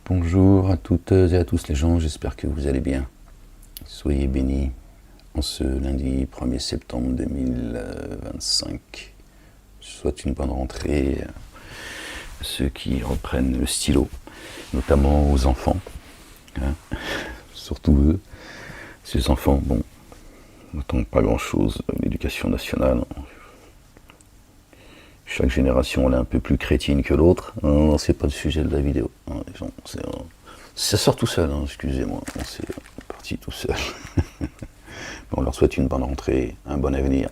Bonjour à toutes et à tous les gens, j'espère que vous allez bien. Soyez bénis en ce lundi 1er septembre 2025. Je souhaite une bonne rentrée à ceux qui reprennent le stylo, notamment aux enfants, surtout eux. Ces enfants, bon, n'attendent pas grand-chose de l'éducation nationale. Chaque génération elle est un peu plus crétine que l'autre. Non, c'est pas le sujet de la vidéo. Ça sort tout seul, excusez-moi. C'est parti tout seul. On leur souhaite une bonne rentrée, un bon avenir.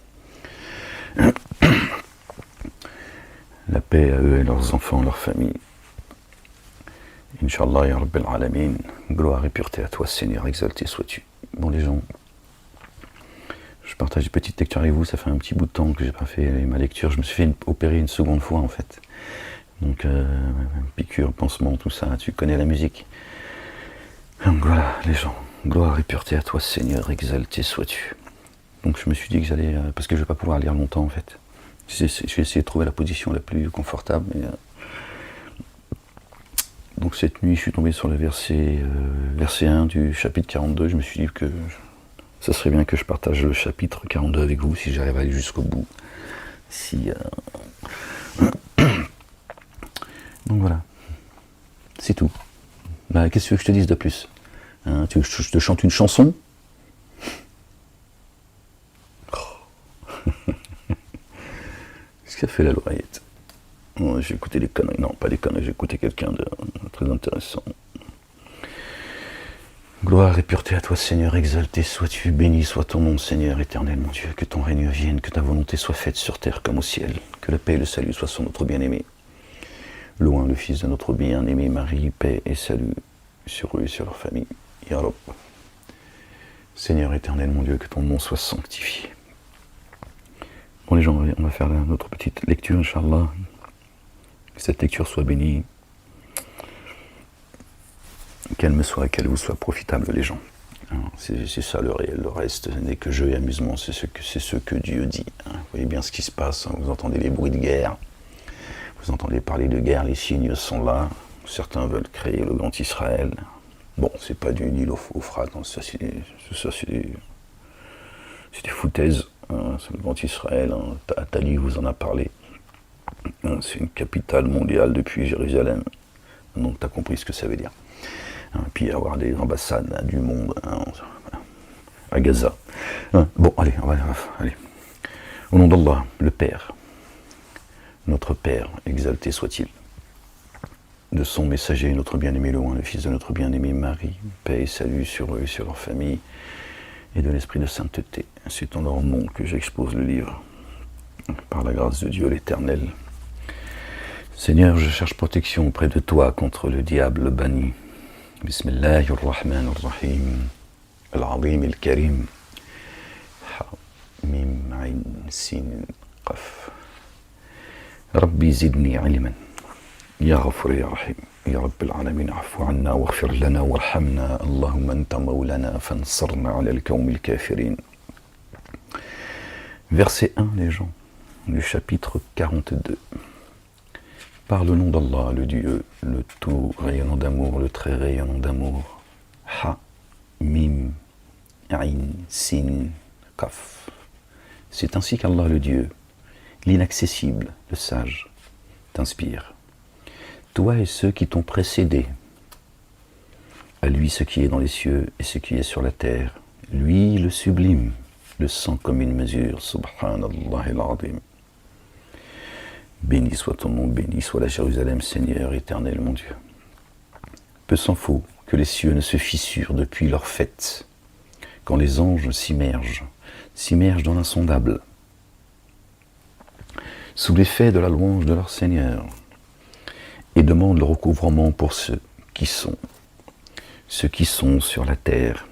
La paix à eux et leurs enfants, leurs familles. Inch'Allah ya Rabbil Alamin. Gloire et pureté à toi, Seigneur, exalté sois-tu. Bon les gens, je partage une petite lecture avec vous, ça fait un petit bout de temps que j'ai pas fait ma lecture, je me suis fait opérer une seconde fois en fait. Donc piqûre, pansement, tout ça, tu connais la musique. Donc voilà les gens, gloire et pureté à toi Seigneur, exalté sois-tu. Donc je me suis dit que j'allais, parce que je vais pas pouvoir lire longtemps en fait. Je vais essayer de trouver la position la plus confortable. Donc cette nuit je suis tombé sur le verset 1 du chapitre 42, je me suis dit que ça serait bien que je partage le chapitre 42 avec vous, si j'arrive à aller jusqu'au bout. Donc voilà, c'est tout. Bah, qu'est-ce que tu veux que je te dise de plus, tu veux que je te chante une chanson? Qu'est-ce qu'a fait la l'oreillette? J'ai écouté des conneries, non pas des conneries, j'ai écouté quelqu'un de très intéressant. Gloire et pureté à toi Seigneur, exalté sois-tu, béni soit ton nom Seigneur éternel mon Dieu, que ton règne vienne, que ta volonté soit faite sur terre comme au ciel, que la paix et le salut soient sur notre bien-aimé. Loin le fils de notre bien-aimé Marie, paix et salut sur eux et sur leur famille. Ya Rab. Seigneur éternel mon Dieu, que ton nom soit sanctifié. Bon les gens, on va faire notre petite lecture, Inch'Allah. Que cette lecture soit bénie. Qu'elle vous soit profitable les gens. C'est ça le réel, le reste n'est que jeu et amusement, c'est ce que Dieu dit. Vous voyez bien ce qui se passe, vous entendez les bruits de guerre, vous entendez parler de guerre, les signes sont là, certains veulent créer le Grand Israël. Bon, c'est pas du Nil au Frat, ça c'est des foutaises, c'est le Grand Israël, Attali vous en a parlé. C'est une capitale mondiale depuis Jérusalem, donc tu as compris ce que ça veut dire. Puis avoir des ambassades du monde à Gaza. Bon, allez, allez. Au nom d'Allah, le Père, notre Père, exalté soit-il, de son messager, notre bien-aimé loin, le fils de notre bien-aimé Marie, paix et salut sur eux et sur leur famille, et de l'esprit de sainteté. C'est en leur nom que j'expose le livre, par la grâce de Dieu l'Éternel. Seigneur, je cherche protection auprès de toi contre le diable banni. بسم الله الرحمن الرحيم العظيم الكريم حميم عين سين قف ربي زدني علما يا غفور يا رحيم يا رب العالمين اعف عنا واغفر لنا وارحمنا اللهم انت مولانا فانصرنا على القوم الكافرين. Verset 1 les gens du chapitre 42. Par le nom d'Allah, le Dieu, le tout rayonnant d'amour, le très rayonnant d'amour. Ha, Mim, Ain, Sin, Kaf. C'est ainsi qu'Allah, le Dieu, l'inaccessible, le sage, t'inspire. Toi et ceux qui t'ont précédé. À lui ce qui est dans les cieux et ce qui est sur la terre. Lui le sublime, le sang comme une mesure. Subhanallah al-Azim. Béni soit ton nom, béni soit la Jérusalem, Seigneur éternel, mon Dieu. Peu s'en faut que les cieux ne se fissurent depuis leur fête, quand les anges s'immergent dans l'insondable, sous l'effet de la louange de leur Seigneur, et demandent le recouvrement pour ceux qui sont sur la terre,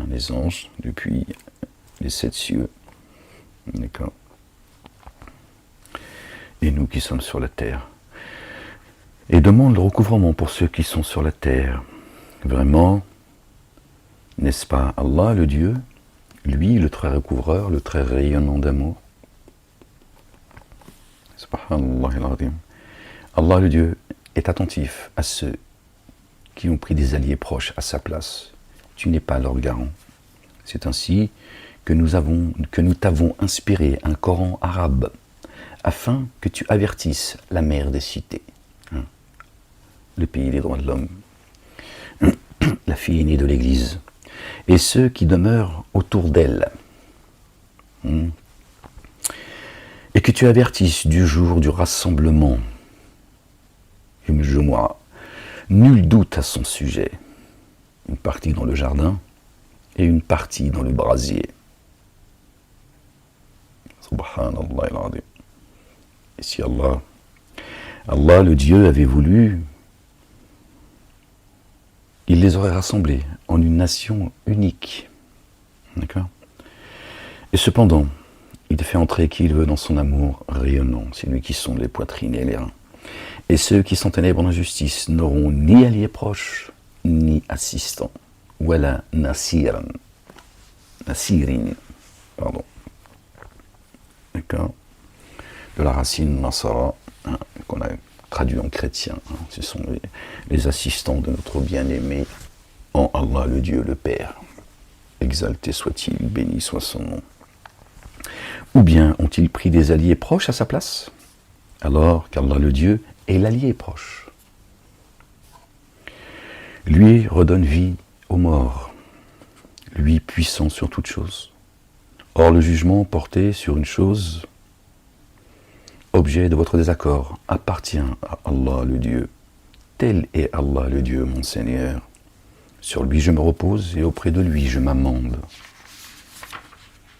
les anges depuis les 7 cieux, d'accord. Et nous qui sommes sur la terre. Et demande le recouvrement pour ceux qui sont sur la terre. Vraiment, n'est-ce pas Allah le Dieu, lui le très recouvreur, le très rayonnant d'amour? Subhanallah al-Azim. Allah le Dieu est attentif à ceux qui ont pris des alliés proches à sa place. Tu n'es pas leur garant. C'est ainsi que nous t'avons inspiré un Coran arabe, afin que tu avertisses la mère des cités, le pays des droits de l'homme, la fille aînée de l'Église, et ceux qui demeurent autour d'elle, et que tu avertisses du jour du rassemblement, nul doute à son sujet, une partie dans le jardin et une partie dans le brasier. Subhanallah al-Azim. Et si Allah le Dieu avait voulu, il les aurait rassemblés en une nation unique. D'accord ? Et cependant, il fait entrer qui il veut dans son amour rayonnant. C'est lui qui sonde les poitrines et les reins. Et ceux qui sont ténèbres en injustice n'auront ni alliés proches, ni assistants. Wala nasirin. Nasirin. Pardon. D'accord ? De la racine Nasara, qu'on a traduit en chrétien. Ce sont les assistants de notre bien-aimé en Allah le Dieu le Père. Exalté soit-il, béni soit son nom. Ou bien ont-ils pris des alliés proches à sa place, alors qu'Allah le Dieu est l'allié proche. Lui redonne vie aux morts, lui puissant sur toute chose. Or le jugement porté sur une chose, objet de votre désaccord, appartient à Allah le Dieu. Tel est Allah le Dieu, mon Seigneur. Sur lui je me repose et auprès de lui je m'amende.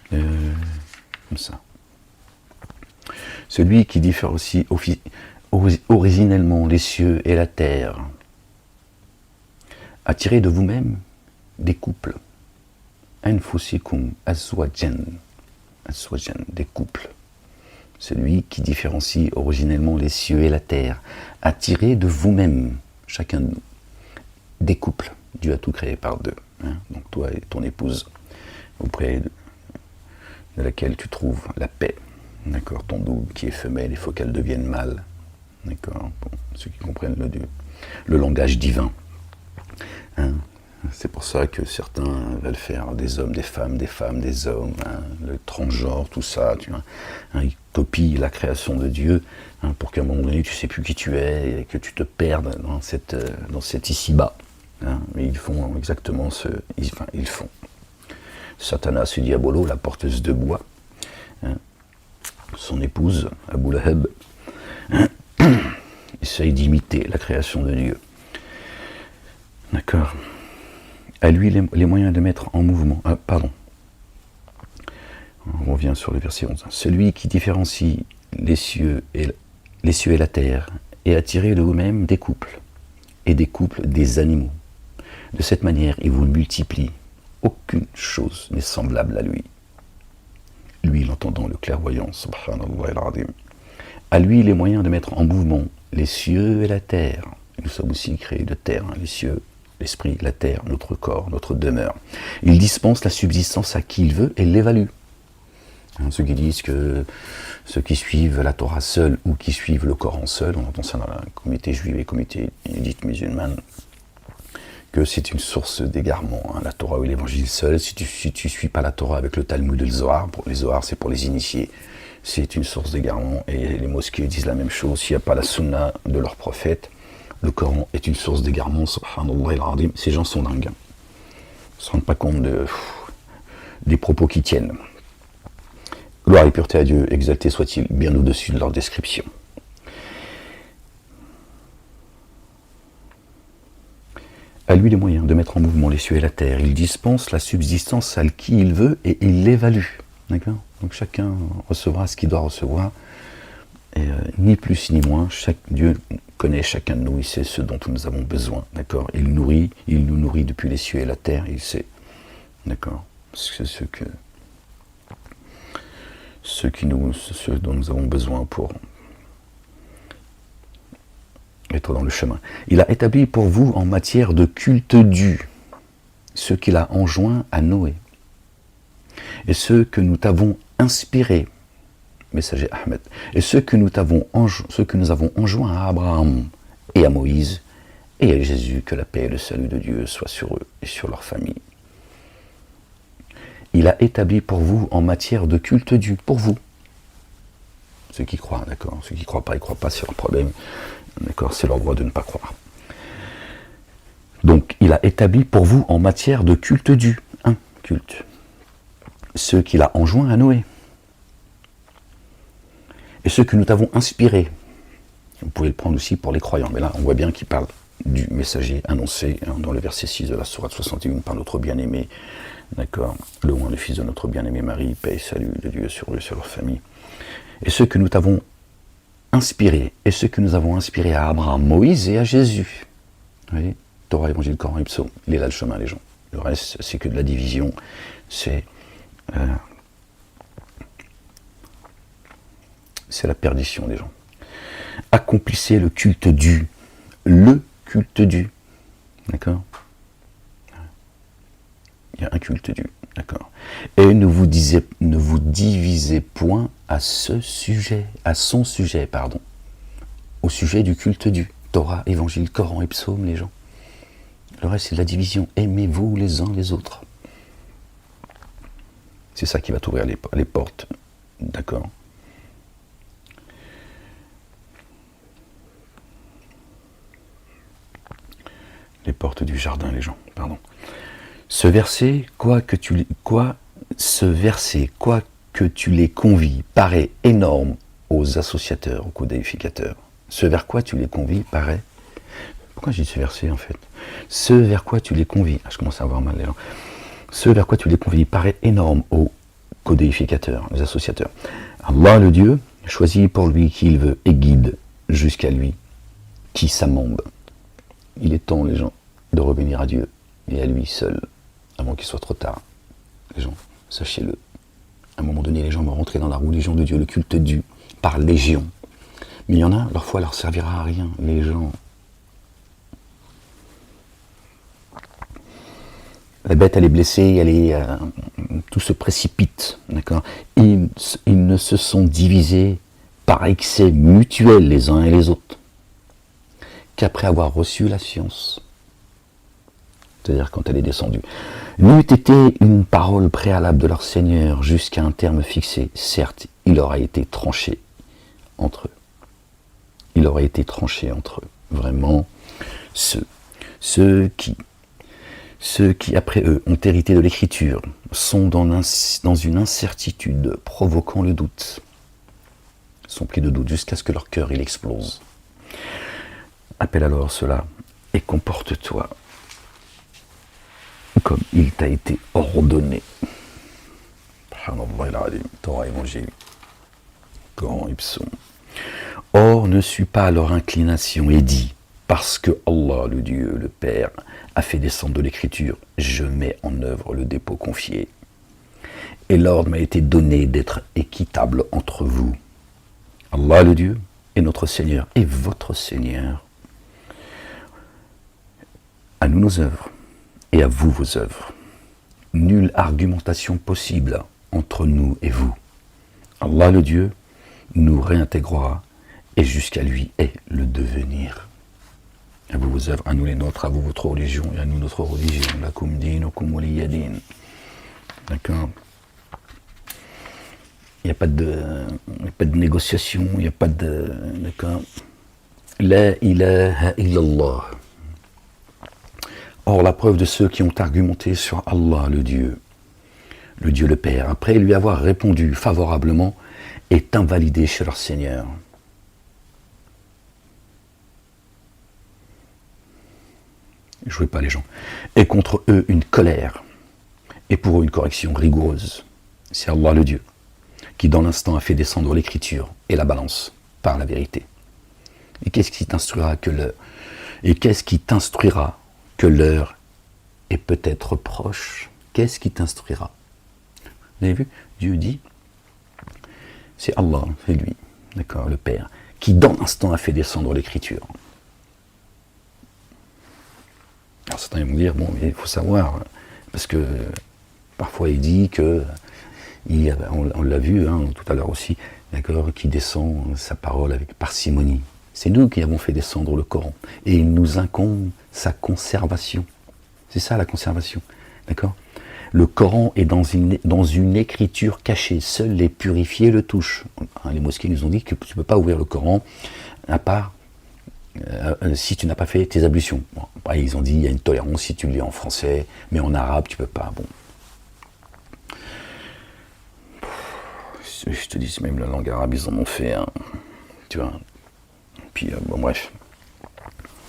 Comme ça. Celui qui différencie originellement les cieux et la terre. Attirez de vous-même des couples. Anfusikum azwajan. Des couples. Celui qui différencie originellement les cieux et la terre. Attirez de vous-même, chacun de nous, des couples. Dieu a tout créé par deux. Donc toi et ton épouse, auprès de laquelle tu trouves la paix. D'accord, ton double qui est femelle, il faut qu'elle devienne mâle. D'accord, pour ceux qui comprennent le langage divin. C'est pour ça que certains veulent faire des hommes, des femmes, des hommes, le transgenre, tout ça. Tu vois, ils copient la création de Dieu pour qu'à un moment donné tu ne sais plus qui tu es et que tu te perdes dans cette ici-bas. Mais ils font exactement ils font. Satanas et Diabolo, la porteuse de bois, son épouse, Abu Lahab, essaye d'imiter la création de Dieu. D'accord. À lui les moyens de mettre en mouvement. On revient sur le verset 11. Celui qui différencie les cieux et la terre et attiré de vous-même des couples, et des couples des animaux. De cette manière, il vous multiplie. Aucune chose n'est semblable à lui. Lui, l'entendant, le clairvoyant, subhanallah al-azim. À lui les moyens de mettre en mouvement les cieux et la terre. Nous sommes aussi créés de terre, les cieux, l'esprit, la terre, notre corps, notre demeure. Il dispense la subsistance à qui il veut et l'évalue. Ceux qui disent que ceux qui suivent la Torah seule ou qui suivent le Coran seul, on entend ça dans la communauté juive et communauté dite musulmane, que c'est une source d'égarement, la Torah ou l'évangile seul. Si tu ne suis pas la Torah avec le Talmud et le Zohar, les Zohar c'est pour les initiés, c'est une source d'égarement, et les mosquées disent la même chose. S'il n'y a pas la sunna de leur prophète, le Coran est une source d'égarement, subhanallah al-azim. Ces gens sont dingues. Ils ne se rendent pas compte des propos qui tiennent. Gloire et pureté à Dieu, exalté soit-il, bien au-dessus de leur description. À lui les moyens de mettre en mouvement les cieux et la terre. Il dispense la subsistance à qui il veut et il l'évalue. D'accord ? Donc chacun recevra ce qu'il doit recevoir, et ni plus ni moins. Dieu connaît chacun de nous, il sait ce dont nous avons besoin. D'accord ? Il nous nourrit depuis les cieux et la terre, il sait. D'accord ? C'est ce dont nous avons besoin pour être dans le chemin. Il a établi pour vous en matière de culte dû ce qu'il a enjoint à Noé et ce que nous t'avons inspiré, messager Ahmed, et ce que nous avons enjoint à Abraham et à Moïse, et à Jésus, que la paix et le salut de Dieu soient sur eux et sur leur famille. Il a établi pour vous en matière de culte dû, pour vous. Ceux qui croient, d'accord. Ceux qui ne croient pas, ils ne croient pas, c'est leur problème. D'accord, c'est leur droit de ne pas croire. Donc, il a établi pour vous en matière de culte dû, un culte. Ceux qu'il a enjoints à Noé. Et ceux que nous t'avons inspirés. Vous pouvez le prendre aussi pour les croyants. Mais là, on voit bien qu'il parle du messager annoncé dans le verset 6 de la sourate 61 par notre bien-aimé, d'accord, le loin, le fils de notre bien-aimé Marie, paix et salut de Dieu sur eux et sur leur famille. Et ceux que nous t'avons inspirés, et ceux que nous avons inspirés à Abraham, Moïse et à Jésus. Vous voyez, Torah, Évangile, Coran et Psaume, il est là le chemin, les gens. Le reste, c'est que de la division, c'est la perdition des gens. Accomplissez le culte dû. Le culte dû. D'accord ? Il y a un culte dû. D'accord ? Et ne vous divisez point à ce sujet, à son sujet, pardon. Au sujet du culte dû. Torah, Évangile, Coran et Psaume, les gens. Le reste, c'est de la division. Aimez-vous les uns les autres. C'est ça qui va t'ouvrir les portes. D'accord ? Les portes du jardin, les gens, pardon. Ce verset, quoi que tu les convies, paraît énorme aux associateurs, aux codéificateurs. Ce vers quoi tu les convies paraît... Pourquoi j'ai dit ce verset, en fait ? Ce vers quoi tu les convies... je commence à avoir mal, les gens. Ce vers quoi tu les convies paraît énorme aux codéificateurs, aux associateurs. Allah, le Dieu, choisit pour lui qui il veut et guide jusqu'à lui qui s'amende. Il est temps, les gens, de revenir à Dieu et à lui seul, avant qu'il soit trop tard. Les gens, sachez-le. À un moment donné, les gens vont rentrer dans la religion de Dieu, le culte dû, par légion. Mais il y en a, leur foi leur servira à rien. Les gens... La bête, elle est blessée, tout se précipite. D'accord ? Ils ne se sont divisés par excès mutuel les uns et les autres qu'après avoir reçu la science, c'est-à-dire quand elle est descendue. N'eût été une parole préalable de leur Seigneur jusqu'à un terme fixé, certes, il aurait été tranché entre eux. Il aurait été tranché entre eux. Vraiment, ceux qui, après eux, ont hérité de l'Écriture, sont dans une incertitude provoquant le doute. Ils sont pris de doute jusqu'à ce que leur cœur il explose. Appelle alors cela et comporte-toi comme il t'a été ordonné. Torah, Évangile, Coran et Psaume. Or, ne suis pas leur inclination et dis, parce que Allah, le Dieu, le Père, a fait descendre de l'Écriture, je mets en œuvre le dépôt confié. Et l'ordre m'a été donné d'être équitable entre vous. Allah, le Dieu, est notre Seigneur et votre Seigneur. À nous nos œuvres, et à vous vos œuvres. Nulle argumentation possible entre nous et vous. Allah le Dieu nous réintégrera, et jusqu'à lui est le devenir. À vous vos œuvres, à nous les nôtres, à vous votre religion, et à nous notre religion. Lakum dinukum waliya din. D'accord ? Il n'y a pas de négociation, il n'y a pas de... D'accord ? La ilaha illallah. Or, la preuve de ceux qui ont argumenté sur Allah, le Dieu le Père, après lui avoir répondu favorablement, est invalidée chez leur Seigneur. Jouez pas les gens. Et contre eux une colère, et pour eux une correction rigoureuse. C'est Allah, le Dieu, qui dans l'instant a fait descendre l'Écriture et la balance par la vérité. Et qu'est-ce qui t'instruira que l'heure est peut-être proche? Qu'est-ce qui t'instruira? Vous avez vu? Dieu dit, c'est Allah, c'est lui, d'accord, le Père, qui dans l'instant a fait descendre l'Écriture. Alors certains vont dire, bon, il faut savoir, parce que parfois il dit que, on l'a vu tout à l'heure aussi, d'accord, qui descend sa parole avec parcimonie. C'est nous qui avons fait descendre le Coran. Et il nous incombe sa conservation. C'est ça la conservation. D'accord ? Le Coran est dans une écriture cachée. Seuls les purifiés le touchent. Les mosquées nous ont dit que tu ne peux pas ouvrir le Coran à part si tu n'as pas fait tes ablutions. Bon, ils ont dit il y a une tolérance si tu le lis en français, mais en arabe tu ne peux pas. Bon. Je te dis, même la langue arabe, ils en ont fait un. Tu vois. Puis, bon, bref.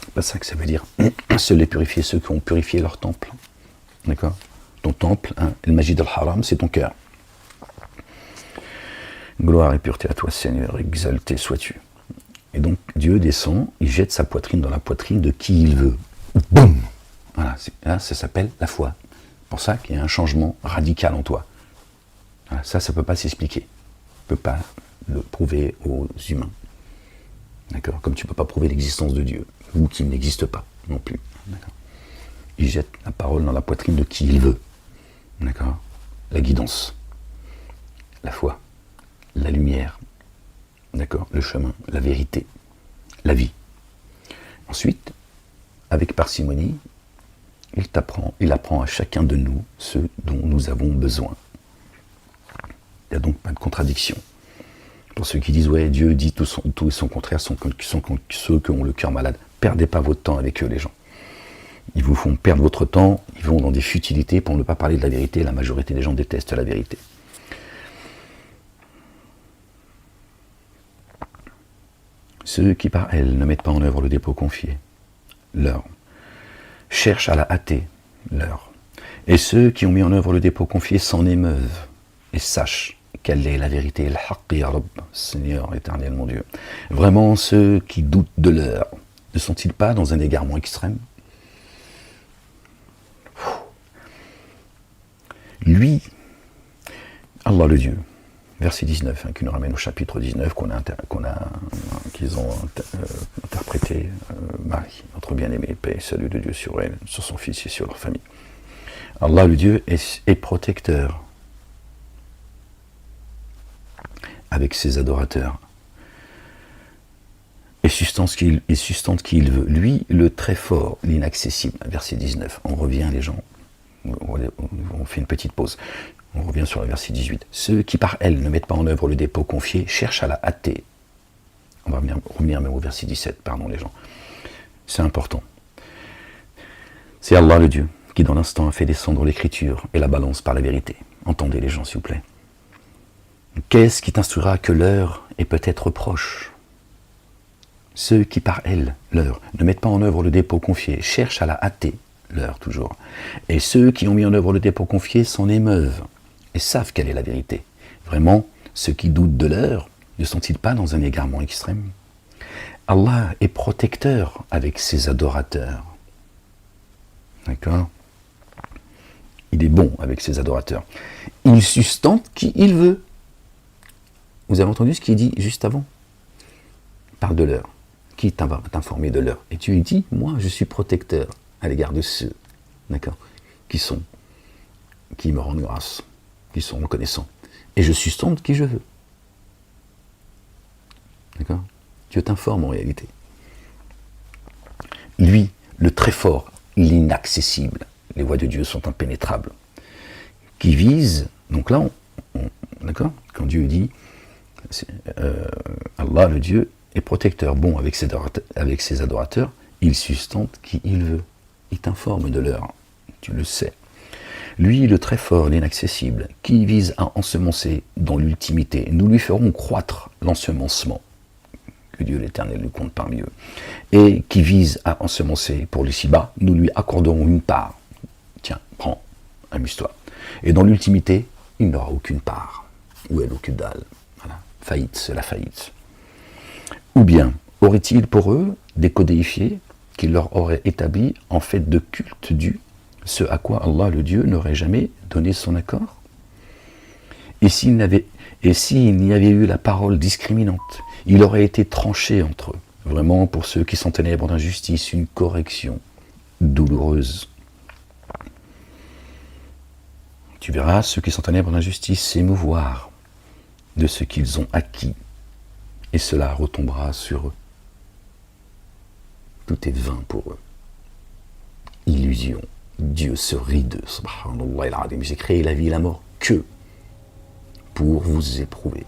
C'est pas ça que ça veut dire. Seuls les purifiés, ceux qui ont purifié leur temple. D'accord ? Ton temple, le Majid al-Haram, c'est ton cœur. Gloire et pureté à toi, Seigneur, exalté sois-tu. Et donc, Dieu descend, il jette sa poitrine dans la poitrine de qui il veut. Boum ! Voilà, là, ça s'appelle la foi. C'est pour ça qu'il y a un changement radical en toi. Voilà, ça ne peut pas s'expliquer. Tu ne peux pas le prouver aux humains. D'accord ? Comme tu ne peux pas prouver l'existence de Dieu, ou qu'il n'existe pas non plus. D'accord ? Il jette la parole dans la poitrine de qui il veut. D'accord ? La guidance, la foi, la lumière, d'accord ? Le chemin, la vérité, la vie. Ensuite, avec parcimonie, il apprend à chacun de nous ce dont nous avons besoin. Il n'y a donc pas de contradiction. Pour ceux qui disent, ouais, Dieu dit tout et son contraire, sont ceux qui ont le cœur malade. Perdez pas votre temps avec eux, les gens. Ils vous font perdre votre temps, ils vont dans des futilités pour ne pas parler de la vérité. La majorité des gens détestent la vérité. Ceux qui par elle ne mettent pas en œuvre le dépôt confié, leur, cherchent à la hâter, leur. Et ceux qui ont mis en œuvre le dépôt confié s'en émeuvent et sachent quelle est la vérité, el haqq ya Rabb, Seigneur éternel mon Dieu. Vraiment, ceux qui doutent de leur, ne sont-ils pas dans un égarement extrême ? Lui, Allah le Dieu, verset 19, qui nous ramène au chapitre 19 qu'ils ont interprété, Marie, notre bien-aimée, paix et salut de Dieu sur elle, sur son fils et sur leur famille. Allah le Dieu est protecteur avec ses adorateurs et sustente qui il veut. Lui, le très fort, l'inaccessible, verset 19. On revient les gens, on fait une petite pause. On revient sur le verset 18. Ceux qui par elle ne mettent pas en œuvre le dépôt confié cherchent à la hâter. On va revenir même au verset 17, pardon les gens. C'est important. C'est Allah le Dieu qui dans l'instant a fait descendre l'écriture et la balance par la vérité. Entendez les gens s'il vous plaît. Qu'est-ce qui t'instruira que l'heure est peut-être proche ? Ceux qui par elle, l'heure, ne mettent pas en œuvre le dépôt confié cherchent à la hâter, l'heure toujours. Et ceux qui ont mis en œuvre le dépôt confié s'en émeuvent et savent quelle est la vérité. Vraiment, ceux qui doutent de l'heure ne sont-ils pas dans un égarement extrême ? Allah est protecteur avec ses adorateurs. D'accord ? Il est bon avec ses adorateurs. Il sustente qui il veut. Vous avez entendu ce qu'il dit juste avant ? Il parle de l'heure. Qui va t'informer de l'heure ? Et tu lui dis, moi je suis protecteur à l'égard de ceux, d'accord, qui me rendent grâce, qui sont reconnaissants. Et je sustente qui je veux. D'accord ? Dieu t'informe en réalité. Lui, le très fort, l'inaccessible, les voies de Dieu sont impénétrables, qui vise, donc là, d'accord, quand Dieu dit, Allah le Dieu est protecteur, bon avec ses adorateurs, il sustente qui il veut, il t'informe de l'heure, tu le sais. Lui, le très fort, l'inaccessible, qui vise à ensemencer dans l'ultimité, nous lui ferons croître l'ensemencement, que Dieu l'Éternel nous compte parmi eux, et qui vise à ensemencer pour le ci-bas, nous lui accorderons une part. Tiens, prends, amuse-toi. Et dans l'ultimité, il n'aura aucune part, ou elle aucune dalle. Voilà, faillite, c'est la faillite. Ou bien, aurait-il pour eux des codéifiés qu'il leur aurait établi en fait de culte dû, ce à quoi Allah le Dieu n'aurait jamais donné son accord ? Et s'il n'y avait eu la parole discriminante, il aurait été tranché entre eux. Vraiment, pour ceux qui sont ténèbres d'injustice, une correction douloureuse. Tu verras ceux qui sont ténèbres d'injustice s'émouvoir de ce qu'ils ont acquis, et cela retombera sur eux. tout est vain pour eux. Illusion. Dieu se rit d'eux. Subhanallah al-Azim. J'ai créé la vie et la mort que pour vous éprouver.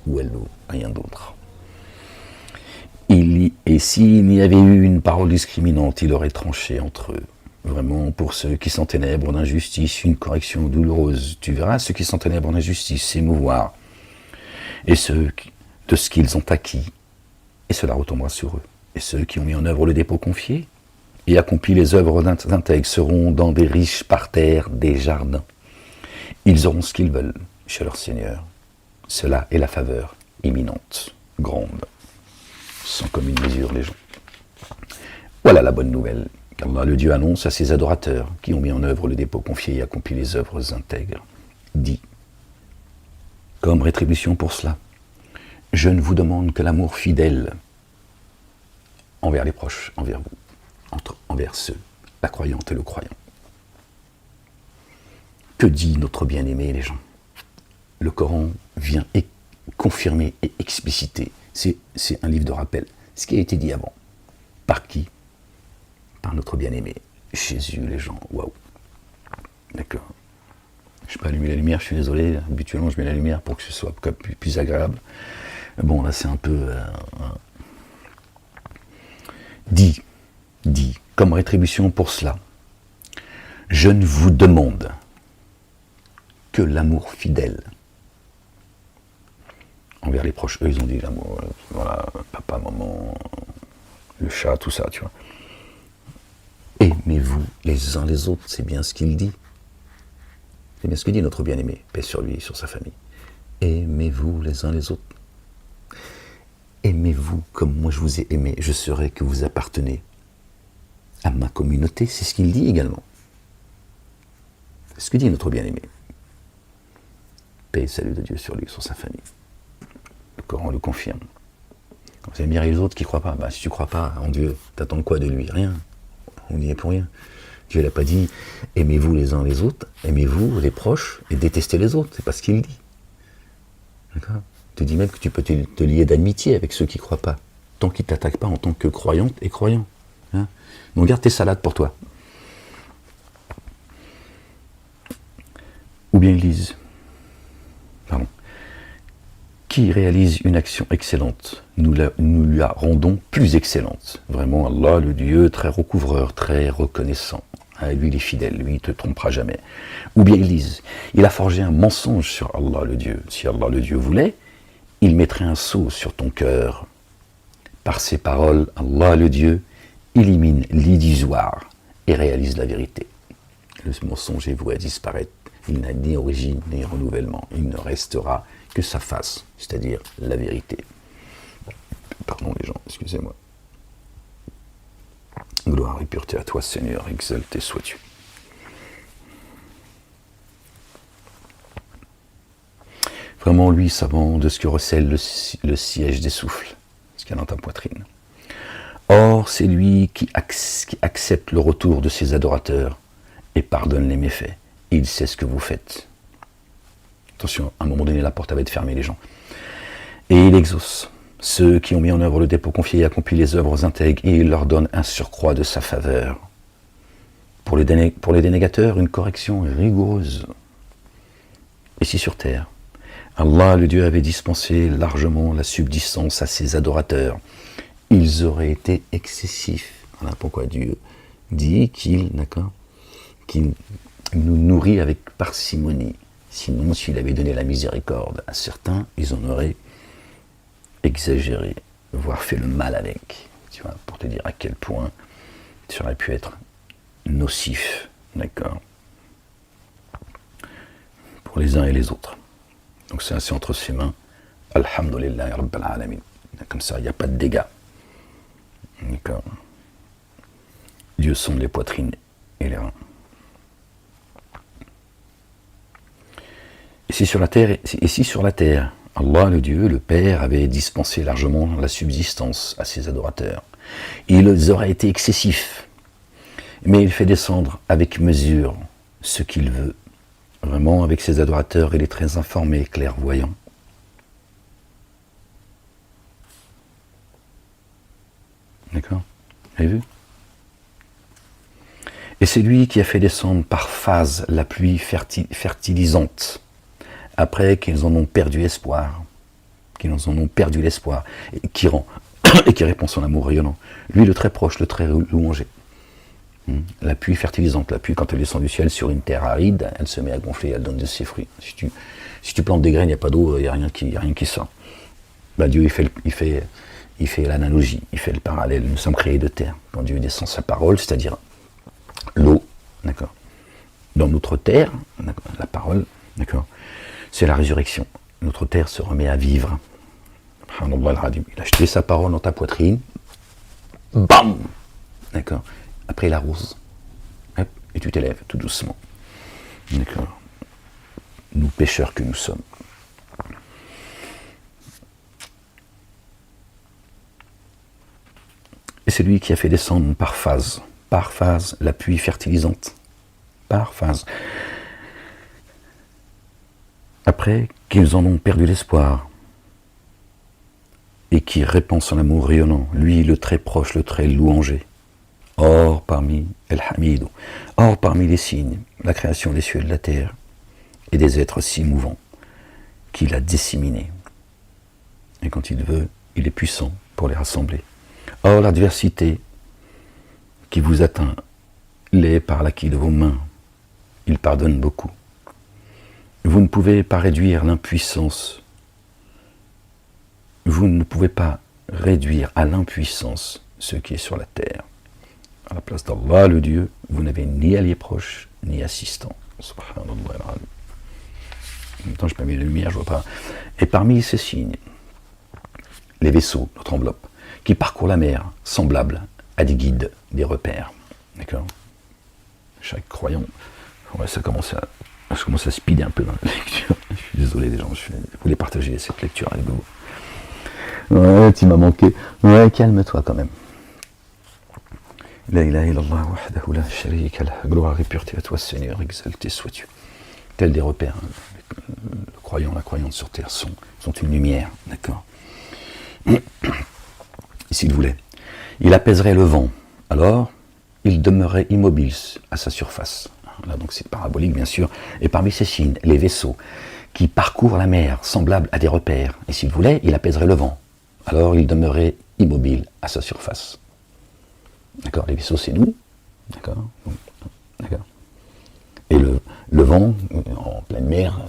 Ou elle ou rien d'autre. Et s'il y avait eu une parole discriminante, il aurait tranché entre eux. Vraiment, pour ceux qui s'enténèbrent d'injustice, une correction douloureuse. Tu verras ceux qui s'enténèbrent d'injustice s'émouvoir. Et ceux de ce qu'ils ont acquis. Et cela retombera sur eux. Et ceux qui ont mis en œuvre le dépôt confié et accompli les œuvres d'intègre seront dans des riches parterres, des jardins. Ils auront ce qu'ils veulent chez leur Seigneur. Cela est la faveur imminente, grande, sans commune mesure les gens. Voilà la bonne nouvelle, qu'Allah le Dieu annonce à ses adorateurs qui ont mis en œuvre le dépôt confié et accompli les œuvres intègres. Dit, comme rétribution pour cela, je ne vous demande que l'amour fidèle envers les proches, envers vous, envers ceux, la croyante et le croyant. Que dit notre bien-aimé, les gens? Le Coran vient confirmer et expliciter. C'est un livre de rappel. Ce qui a été dit avant. Par qui? Par notre bien-aimé. Jésus, les gens. Waouh. D'accord. Je peux allumer la lumière, je suis désolé. Habituellement, je mets la lumière pour que ce soit plus agréable. Bon, là, c'est un peu... Dit, comme rétribution pour cela, je ne vous demande que l'amour fidèle envers les proches. Eux, ils ont dit l'amour, voilà, papa, maman, le chat, tout ça, tu vois. Aimez-vous les uns les autres, c'est bien ce qu'il dit. C'est bien ce que dit notre bien-aimé, paix sur lui, sur sa famille. Aimez-vous les uns les autres. Aimez-vous comme moi je vous ai aimé, je saurai que vous appartenez à ma communauté, c'est ce qu'il dit également. C'est ce que dit notre bien-aimé. Paix et salut de Dieu sur lui, sur sa famille. Le Coran le confirme. Vous allez me dire, les autres qui ne croient pas, si tu ne crois pas en Dieu, t'attends quoi de lui? Rien. On n'y est pour rien. Dieu n'a pas dit, aimez-vous les uns les autres, aimez-vous les proches et détestez les autres. C'est pas ce qu'il dit. D'accord? Il te dit même que tu peux te lier d'amitié avec ceux qui ne croient pas, tant qu'ils ne t'attaquent pas en tant que croyante et croyant. Hein? Donc garde tes salades pour toi. Ou bien ils lisent. Pardon. Qui réalise une action excellente, nous la rendons plus excellente. Vraiment, Allah, le Dieu très recouvreur, très reconnaissant. Lui, il est fidèle, lui, il ne te trompera jamais. Ou bien ils disent, il a forgé un mensonge sur Allah, le Dieu. Si Allah, le Dieu, voulait, il mettrait un sceau sur ton cœur. Par ses paroles, Allah, le Dieu, élimine l'illusoire et réalise la vérité. Le mensonge est voué à disparaître. Il n'a ni origine ni renouvellement. Il ne restera que sa face, c'est-à-dire la vérité. Pardon les gens, excusez-moi. Gloire et pureté à toi, Seigneur, exalté sois-tu. Vraiment, lui, savant de ce que recèle le siège des souffles, ce qu'il y a dans ta poitrine. Or, c'est lui qui accepte le retour de ses adorateurs et pardonne les méfaits. Il sait ce que vous faites. Attention, à un moment donné, la porte va être fermée, les gens. Et il exauce ceux qui ont mis en œuvre le dépôt confié et accompli les œuvres intègres, et il leur donne un surcroît de sa faveur. Pour les dénégateurs, une correction rigoureuse. Ici sur terre, Allah, le Dieu, avait dispensé largement la subsistance à ses adorateurs. Ils auraient été excessifs. Voilà pourquoi Dieu dit qu'il nous nourrit avec parcimonie. Sinon, s'il avait donné la miséricorde à certains, ils en auraient exagéré, voire fait le mal avec. Tu vois, pour te dire à quel point ça aurait pu être nocif, d'accord, pour les uns et les autres. Donc c'est entre ses mains. Alhamdulillah Rabbil Alamin. Comme ça, il n'y a pas de dégâts. D'accord. Dieu sonde les poitrines et les reins. Et si sur la terre, Allah, le Dieu, le Père, avait dispensé largement la subsistance à ses adorateurs, ils auraient été excessifs. Mais il fait descendre avec mesure ce qu'il veut, vraiment avec ses adorateurs, il est très informé, clairvoyant. D'accord ? Vous avez vu? Et c'est lui qui a fait descendre par phase la pluie fertilisante, après qu'ils en ont perdu espoir, et qui rend, et qui répond son amour rayonnant. Lui, le très proche, le très louangé. La pluie fertilisante, la pluie, quand elle descend du ciel sur une terre aride, elle se met à gonfler, elle donne de ses fruits. Si tu plantes des graines, il n'y a pas d'eau, il n'y a rien qui sort. Bah, Dieu, il fait l'analogie, il fait le parallèle. Nous sommes créés de terre. Quand Dieu descend sa parole, c'est-à-dire l'eau, d'accord, dans notre terre, la parole, d'accord, c'est la résurrection. Notre terre se remet à vivre. Il a jeté sa parole dans ta poitrine, bam, d'accord. Après il arrose, hop, et tu t'élèves tout doucement, d'accord. Nous pécheurs que nous sommes. Et c'est lui qui a fait descendre par phase, la pluie fertilisante, par phase. Après qu'ils en ont perdu l'espoir, et qui répand son amour rayonnant, lui le très proche, le très louangé. Or parmi El-Hamidou, or parmi les signes, la création des cieux et de la terre, et des êtres si mouvants, qu'il a disséminés. Et quand il veut, il est puissant pour les rassembler. Or l'adversité qui vous atteint l'est par l'acquis de vos mains. Il pardonne beaucoup. Vous ne pouvez pas réduire l'impuissance. Vous ne pouvez pas réduire à l'impuissance ce qui est sur la terre. À la place d'Allah, le Dieu, vous n'avez ni allié proche, ni assistant. Subhanallah. En même temps, je n'ai pas mis la lumière, je ne vois pas. Et parmi ces signes, les vaisseaux, notre enveloppe, qui parcourent la mer, semblables à des guides, des repères. D'accord? Chaque croyant, ouais, je commence à speeder un peu dans la lecture. Je suis désolé les gens, je voulais partager cette lecture avec vous. Ouais, tu m'as manqué. Ouais, calme-toi quand même. La ilaha illallah wahdahu la sharika lah. Gloire et pureté à toi, Seigneur, exalté sois-tu. Tels des repères. Le croyant, la croyante sur terre sont une lumière, d'accord. S'il voulait, il apaiserait le vent. Alors, il demeurait immobile à sa surface. Là, donc c'est parabolique, bien sûr. Et parmi ces signes, les vaisseaux qui parcourent la mer, semblables à des repères. Et s'il voulait, il apaiserait le vent. Alors, il demeurait immobile à sa surface. D'accord, les vaisseaux, c'est nous. D'accord. D'accord. Et le vent, en pleine mer,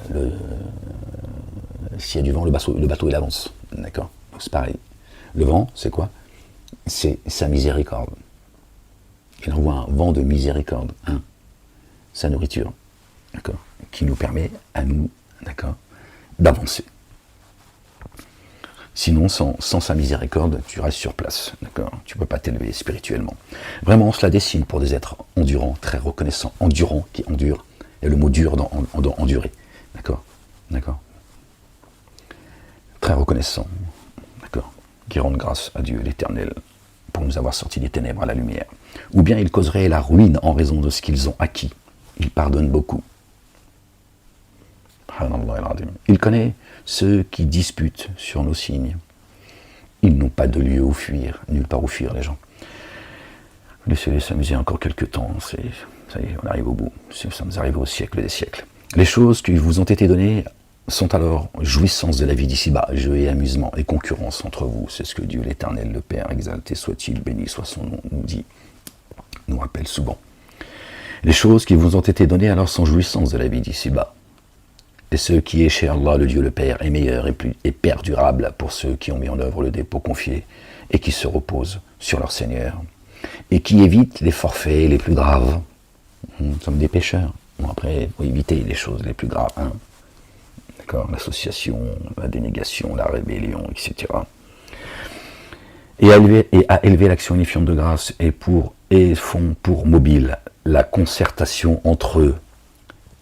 s'il y a du vent, le bateau il avance. D'accord. Donc c'est pareil. Le vent, c'est quoi? C'est sa miséricorde. Il envoie un vent de miséricorde, hein, sa nourriture, d'accord, qui nous permet à nous, d'accord, d'avancer. Sinon, sans sa miséricorde, tu restes sur place, d'accord. Tu ne peux pas t'élever spirituellement. Vraiment, cela dessine pour des êtres endurants, très reconnaissants, endurants, qui endurent. Il y a le mot dur dans endurer, d'accord, d'accord. Très reconnaissants, d'accord, qui rendent grâce à Dieu l'Éternel pour nous avoir sortis des ténèbres à la lumière. Ou bien ils causeraient la ruine en raison de ce qu'ils ont acquis. Il pardonne beaucoup. Il connaît ceux qui disputent sur nos signes. Ils n'ont pas de lieu où fuir, nulle part où fuir les gens. Laissez-les s'amuser encore quelques temps, ça y est, on arrive au bout. Ça nous arrive au siècle des siècles. Les choses qui vous ont été données sont alors jouissance de la vie d'ici-bas, jeu et amusement et concurrence entre vous. C'est ce que Dieu l'Éternel, le Père, exalté soit-il, béni soit son nom, nous dit, nous rappelle souvent. Les choses qui vous ont été données alors sont jouissance de la vie d'ici-bas. Et ce qui est chez Allah, le Dieu le Père, est meilleur et perdurable pour ceux qui ont mis en œuvre le dépôt confié et qui se reposent sur leur Seigneur et qui évitent les forfaits les plus graves. Nous sommes des pécheurs. Bon, après, il faut éviter les choses les plus graves. Hein. D'accord, l'association, la dénégation, la rébellion, etc. Et à élever l'action unifiante de grâce et font pour mobile la concertation entre eux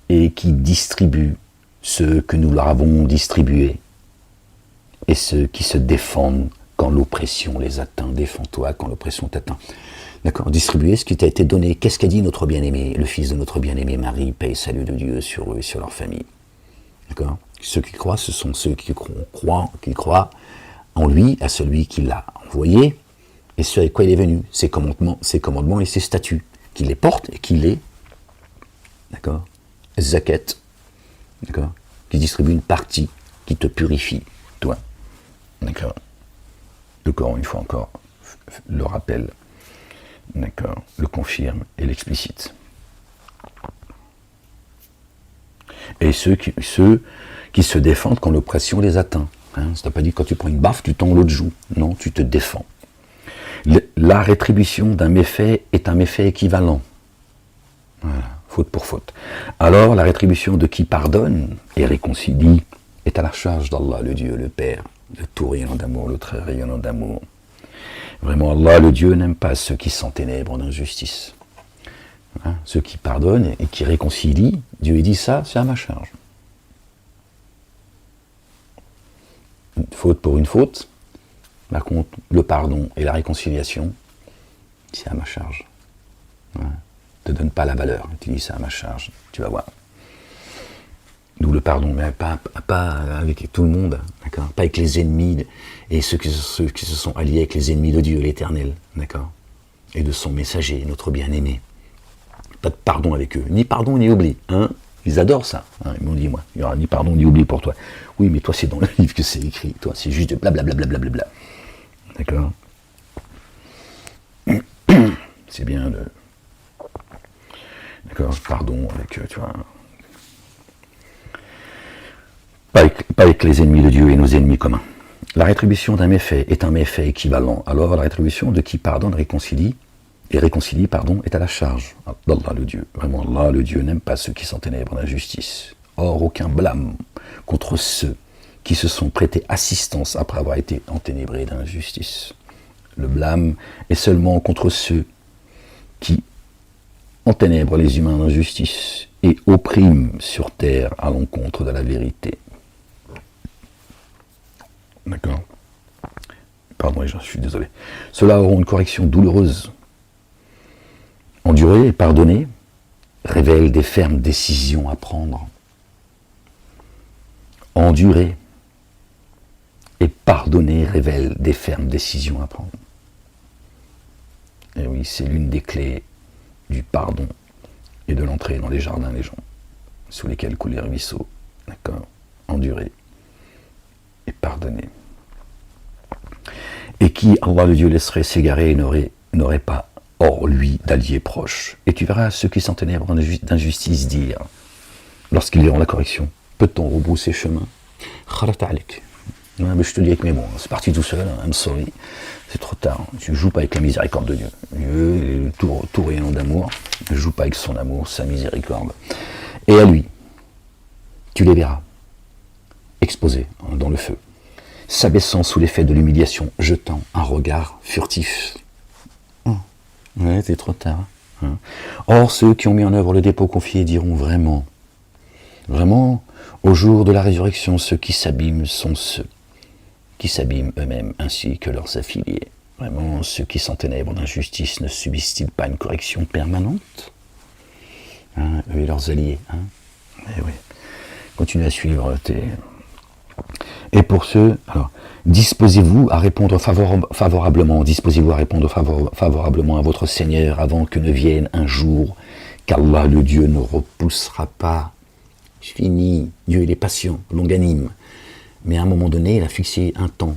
et qui distribuent ceux que nous leur avons distribués et ceux qui se défendent quand l'oppression les atteint. Défends-toi quand l'oppression t'atteint. D'accord, distribuer ce qui t'a été donné. Qu'est-ce qu'a dit notre bien-aimé, le fils de notre bien-aimé Marie, paix et salut de Dieu sur eux et sur leur famille. D'accord. Ceux qui croient, ce sont ceux qui croient en lui, à celui qui l'a envoyé, et et ce avec quoi il est venu, ses commandements et ses statuts, qu'il les porte et qu'il les, d'accord, zakat, d'accord, qui distribue une partie qui te purifie, toi, d'accord. Le Coran, une fois encore, le rappelle, d'accord, le confirme et l'explicite. Et ceux qui se défendent quand l'oppression les atteint. Hein, ça t'a pas dit quand tu prends une baffe, tu tends l'autre joue. Non, tu te défends. La rétribution d'un méfait est un méfait équivalent. Voilà, faute pour faute. Alors, la rétribution de qui pardonne et réconcilie est à la charge d'Allah, le Dieu, le Père, le tout rayonnant d'amour, le très rayonnant d'amour. Vraiment, Allah, le Dieu, n'aime pas ceux qui s'enténèbrent d'injustice. Hein, ceux qui pardonnent et qui réconcilient, Dieu dit ça, c'est à ma charge. Une faute pour une faute, par contre, le pardon et la réconciliation, c'est à ma charge. Ouais. Ne te donne pas la valeur, tu dis c'est à ma charge, tu vas voir. D'où le pardon, mais pas avec tout le monde, d'accord, pas avec les ennemis et ceux qui se sont alliés avec les ennemis de Dieu, l'Éternel, d'accord, et de son messager, notre bien-aimé. Pas de pardon avec eux, ni pardon ni oubli, hein. Ils adorent ça, hein. Ils m'ont dit, moi, il n'y aura ni pardon ni oubli pour toi. Oui, mais toi, c'est dans le livre que c'est écrit, toi, c'est juste blablabla. D'accord. C'est bien de... D'accord, pardon avec, tu vois... Pas avec les ennemis de Dieu et nos ennemis communs. La rétribution d'un méfait est un méfait équivalent. Alors, la rétribution de qui pardonne, réconcilie, est à la charge d'Allah le Dieu. Vraiment, Allah le Dieu n'aime pas ceux qui s'enténèbrent d'injustice. Or, aucun blâme contre ceux qui se sont prêtés assistance après avoir été enténébrés d'injustice. Le blâme est seulement contre ceux qui enténèbrent les humains d'injustice et oppriment sur terre à l'encontre de la vérité. D'accord. Pardon, je suis désolé. Ceux-là auront une correction douloureuse. Endurer et pardonner révèle des fermes décisions à prendre. Endurer et pardonner révèle des fermes décisions à prendre. Et oui, c'est l'une des clés du pardon et de l'entrée dans les jardins des gens, sous lesquels coulent les ruisseaux. D'accord. Endurer et pardonner. Et qui, Allah le Dieu, laisserait s'égarer n'aurait pas hors lui d'alliés proches. Et tu verras ceux qui s'enténèbrent d'injustice dire, lorsqu'ils verront la correction, peut-on rebrousser chemin? Mais je te dis avec mes mots, c'est parti tout seul, I'm sorry, c'est trop tard, tu ne joues pas avec la miséricorde de Dieu. Dieu est tout rayonnant d'amour, ne joue pas avec son amour, sa miséricorde. Et à lui, tu les verras, exposés dans le feu, s'abaissant sous l'effet de l'humiliation, jetant un regard furtif. Ouais, c'est trop tard. Hein. Or, ceux qui ont mis en œuvre le dépôt confié diront vraiment, au jour de la résurrection, ceux qui s'abîment sont ceux qui s'abîment eux-mêmes ainsi que leurs affiliés. Vraiment, ceux qui s'enténèbrent d'injustice ne subissent-ils pas une correction permanente, hein, eux et leurs alliés. Hein. Eh oui. Continue à suivre tes... Et pour ceux, alors, disposez-vous à répondre favorablement à votre Seigneur avant que ne vienne un jour qu'Allah le Dieu ne repoussera pas. Fini, Dieu il est patient, longanime. Mais à un moment donné, il a fixé un temps.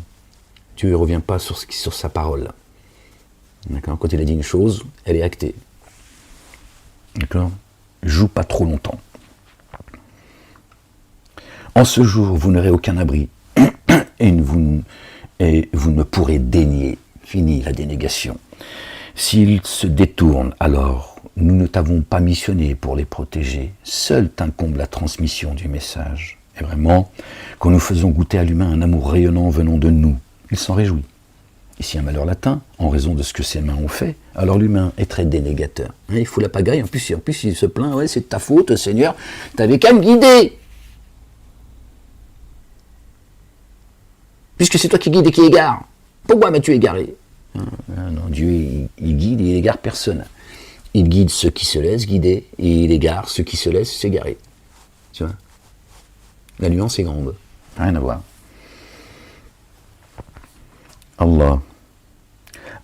Dieu ne revient pas sur sa parole. D'accord. Quand il a dit une chose, elle est actée. D'accord. Joue pas trop longtemps. En ce jour, vous n'aurez aucun abri. Et vous ne pourrez dénier. Fini la dénégation. S'ils se détournent, alors nous ne t'avons pas missionné pour les protéger. Seul t'incombe la transmission du message. Et vraiment, quand nous faisons goûter à l'humain un amour rayonnant venant de nous, il s'en réjouit. Et si un malheur l'atteint, en raison de ce que ses mains ont fait, alors l'humain est très dénégateur. Il fout la pagaille, en plus il se plaint, ouais, c'est de ta faute, Seigneur, t'avais qu'à me guider. Puisque c'est toi qui guides et qui égare. Pourquoi m'as-tu égaré? Non, Dieu, il guide et il égare personne. Il guide ceux qui se laissent guider et il égare ceux qui se laissent s'égarer. Tu vois? La nuance est grande. Rien à voir. Allah.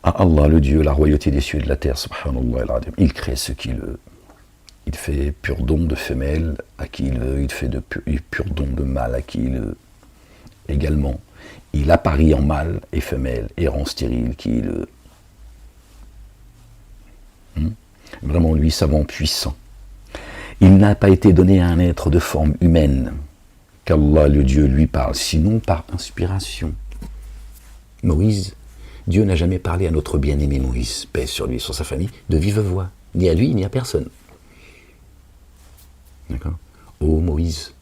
À Allah, le Dieu, la royauté des cieux et de la terre, subhanallah al-azim. Il crée ce qu'il veut. Il fait pur don de femelle à qui il veut, il fait de pur don de mâle à qui il veut. Également, il apparie en mâle et femelle et rend stérile qui il veut. Vraiment, lui, savant, puissant. Il n'a pas été donné à un être de forme humaine, qu'Allah, le Dieu, lui parle, sinon par inspiration. Moïse, Dieu n'a jamais parlé à notre bien-aimé Moïse, paix sur lui, sur sa famille, de vive voix, ni à lui, ni à personne. D'accord ? Ô Moïse,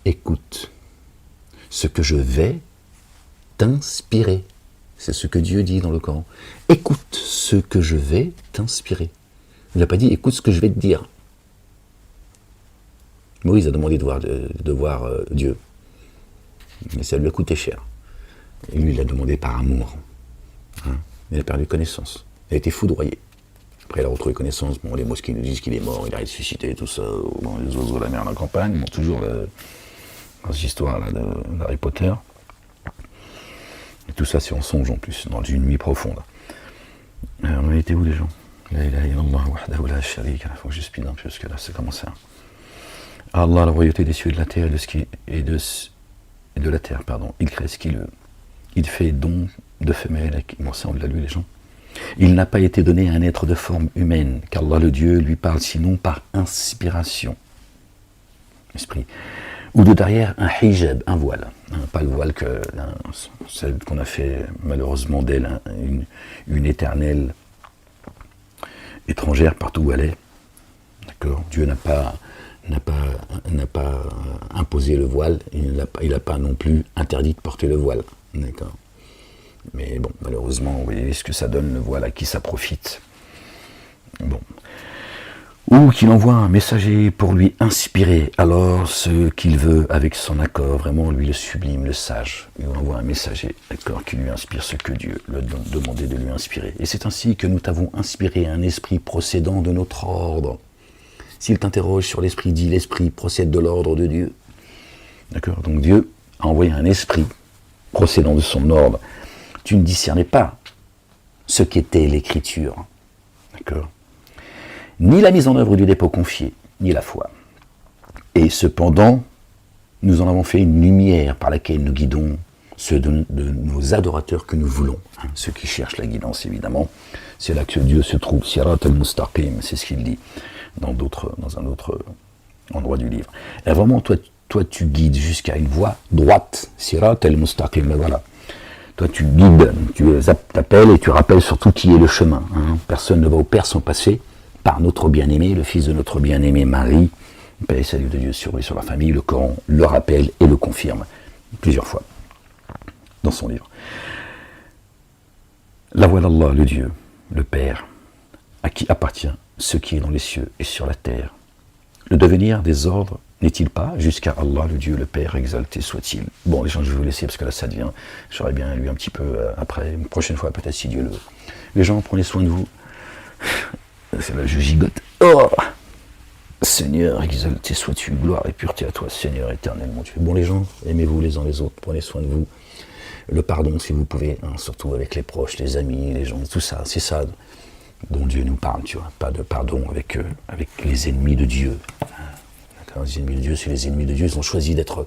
écoute ce que je vais t'inspirer. C'est ce que Dieu dit dans le Coran. Écoute ce que je vais t'inspirer. Il n'a pas dit écoute ce que je vais te dire. Moïse a demandé de voir Dieu. Mais ça lui a coûté cher. Et lui, il l'a demandé par amour. Il a perdu connaissance. Il a été foudroyé. Après, il a retrouvé connaissance. Bon, les mosquées nous disent qu'il est mort, il a ressuscité, tout ça. Bon, les oiseaux de la mer, la campagne. Bon, toujours dans cette histoire-là d'Harry Potter. Et tout ça, c'est en songe en plus, dans une nuit profonde. On a été où, les gens? La ilaha illallah wahdahu la sharika. Il faut que je speed un peu, parce que là, c'est comme ça. Allah, la royauté des cieux et de la terre et de la terre, pardon. Il crée ce qu'il veut. Il fait don de femelles. Bon, ça, on l'a lu, les gens. Il n'a pas été donné à un être de forme humaine, qu'Allah, le Dieu, lui parle sinon par inspiration. Esprit. Ou de derrière un hijab, un voile. Pas le voile celle qu'on a fait malheureusement d'elle, une éternelle étrangère partout où elle est. D'accord ? Dieu n'a pas imposé le voile, il n'a pas non plus interdit de porter le voile. D'accord ? Mais bon, malheureusement, vous voyez ce que ça donne, le voile, à qui ça profite. Bon. Ou qu'il envoie un messager pour lui inspirer alors ce qu'il veut avec son accord, vraiment lui le sublime, le sage. Il envoie un messager, d'accord, qui lui inspire ce que Dieu lui a demandé de lui inspirer. Et c'est ainsi que nous t'avons inspiré un esprit procédant de notre ordre. S'il t'interroge sur l'esprit, dis l'esprit procède de l'ordre de Dieu. D'accord, donc Dieu a envoyé un esprit procédant de son ordre. Tu ne discernais pas ce qu'était l'écriture. D'accord ? Ni la mise en œuvre du dépôt confié, ni la foi. Et cependant, nous en avons fait une lumière par laquelle nous guidons ceux de nos adorateurs que nous voulons. Ceux qui cherchent la guidance, évidemment. C'est là que Dieu se trouve. Sirat al-Mustaqim, c'est ce qu'il dit dans un autre endroit du livre. Et vraiment, toi, tu guides jusqu'à une voie droite. Sirat al-Mustaqim, voilà. Toi, tu guides, tu t'appelles et tu rappelles surtout qui est le chemin. Personne ne va au Père sans passer par notre bien-aimé, le fils de notre bien-aimé Marie, paix et salut de Dieu sur lui, sur la famille. Le Coran le rappelle et le confirme plusieurs fois dans son livre. La voix d'Allah, le Dieu, le Père, à qui appartient ce qui est dans les cieux et sur la terre. Le devenir des ordres n'est-il pas jusqu'à Allah, le Dieu, le Père, exalté soit-il. Bon, les gens, je vais vous laisser parce que là, ça devient... J'aurais bien lu un petit peu après, une prochaine fois, peut-être si Dieu le veut. Les gens, prenez soin de vous. C'est là, je gigote. Oh Seigneur, exalté sois-tu, gloire et pureté à toi, Seigneur éternel, mon Dieu. Bon, les gens, aimez-vous les uns les autres, prenez soin de vous. Le pardon, si vous pouvez, surtout avec les proches, les amis, les gens, tout ça, c'est ça dont Dieu nous parle, tu vois. Pas de pardon avec les ennemis de Dieu. D'accord, les ennemis de Dieu, c'est les ennemis de Dieu, ils ont choisi d'être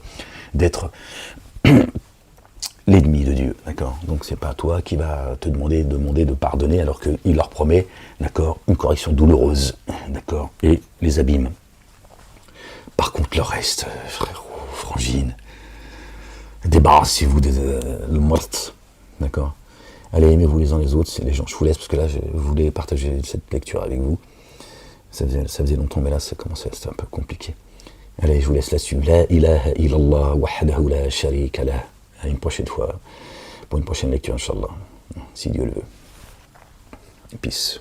l'ennemi de Dieu, d'accord. Donc c'est pas toi qui va te demander de pardonner alors qu'il leur promet, d'accord, une correction douloureuse, d'accord, et les abîme. Par contre le reste, frérot, frangine, débarrassez-vous de le mort, d'accord. Allez, aimez-vous les uns les autres, c'est les gens. Je vous laisse parce que là je voulais partager cette lecture avec vous. Ça faisait longtemps, mais là ça commençait, c'était un peu compliqué. Allez, je vous laisse là-dessus. La ilaha illallah wahdahu la sharika lah. À une prochaine fois, pour une prochaine lecture, Inch'Allah, si Dieu le veut. Peace.